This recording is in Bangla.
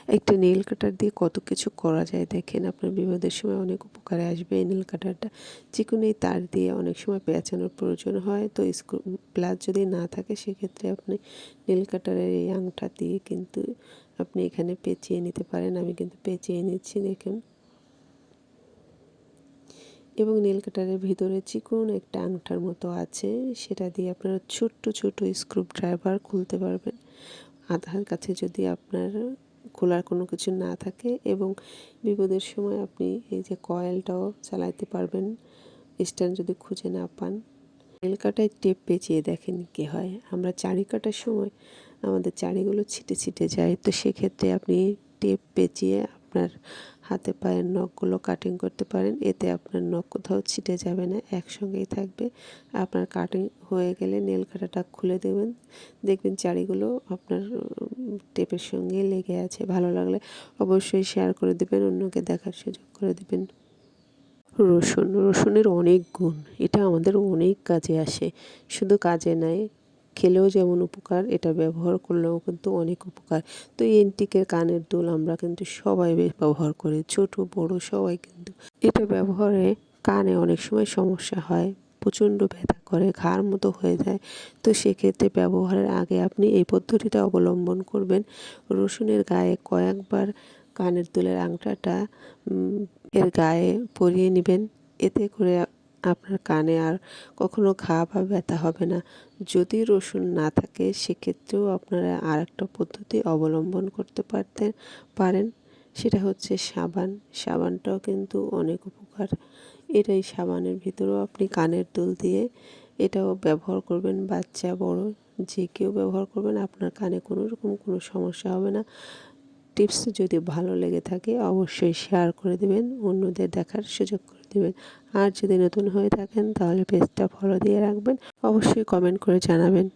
একটা নেল কাটার দিয়ে কত কিছু করা যায় দেখেন। আপনার বিপদের সময় অনেক উপকারে আসবে এই নেল কাটারটা। চিকন এই তার দিয়ে অনেক সময় পেঁচানোর প্রয়োজন হয়, তো স্ক্রু প্লাস যদি না থাকে সেক্ষেত্রে আপনি নেল কাটারের এই আংটা দিয়ে কিন্তু আপনি এখানে পেঁচিয়ে নিতে পারেন। আমি কিন্তু পেঁচিয়ে নিচ্ছি দেখুন। এবং নেল কাটারের ভিতরে চিকন একটা আংটার মতো আছে, সেটা দিয়ে আপনারা ছোট্ট ছোট স্ক্রু ড্রাইভার খুলতে পারবেন। আধার কাছে যদি আপনার খোলার কোনো কিছু না থাকে, এবং বিপদের সময় আপনি এই যে কয়েলটাও চালাতে পারবেন স্ট্যান্ড যদি খুঁজে না পান। নেল কাটায় টেপ পেঁচিয়ে দেখেন কী হয়। আমরা চাড়ি কাটার সময় আমাদের চাড়িগুলো ছিটে ছিটে যায়, তো সেক্ষেত্রে আপনি টেপ পেঁচিয়ে আপনার হাতে পায়ের নখগুলো কাটিং করতে পারেন। এতে আপনার নখ কোথাও ছিটে যাবে না, একসঙ্গেই থাকবে। আপনার কাটিং হয়ে গেলে নেল কাটাটা খুলে দেবেন, দেখবেন চাড়িগুলো আপনার টেপের সঙ্গে লেগে আছে। ভালো লাগলে অবশ্যই শেয়ার করে দেবেন, অন্যকে দেখার সুযোগ করে দেবেন। রসুনের অনেক গুণ, এটা আমাদের অনেক কাজে আসে। শুধু কাজে নয়, খেলেও যেমন উপকার, এটা ব্যবহার করলেও কিন্তু অনেক উপকার। তো এন্টিকের কানের দুল আমরা কিন্তু সবাই ব্যবহার করি, ছোট বড় সবাই কিন্তু। এটা ব্যবহারে কানে অনেক সময় সমস্যা হয়, প্রচণ্ড ব্যথা করে, ঘাড় মতো হয়ে যায়। তো সেক্ষেত্রে ব্যবহারের আগে আপনি এই পদ্ধতিটা অবলম্বন করবেন। রসুনের গায়ে কয়েকবার কানের দুলের আংটাটা এর গায়ে পরিয়ে নেবেন। এতে করে আপনার কানে আর কখনো ঘা বা ব্যথা হবে না। যদি রসুন না থাকে সেক্ষেত্রেও আপনারা আর একটা পদ্ধতি অবলম্বন করতে পারেন, সেটা হচ্ছে সাবান। সাবানটাও কিন্তু অনেক উপকার। এই সাবানের ভিতরেও আপনি কানের দুল দিয়ে এটাও ব্যবহার করবেন, বাচ্চা বড় যে কেউ ব্যবহার করবেন, আপনার কানে কোনো রকম কোনো সমস্যা হবে না। টিপস যদি ভালো লেগে থাকে অবশ্যই শেয়ার করে দেবেন, অন্যদের দেখার সুযোগ করে দেবেন। আর যদি নতুন হয়ে থাকেন তাহলে পেজটা ফলো দিয়ে রাখবেন, অবশ্যই কমেন্ট করে জানাবেন।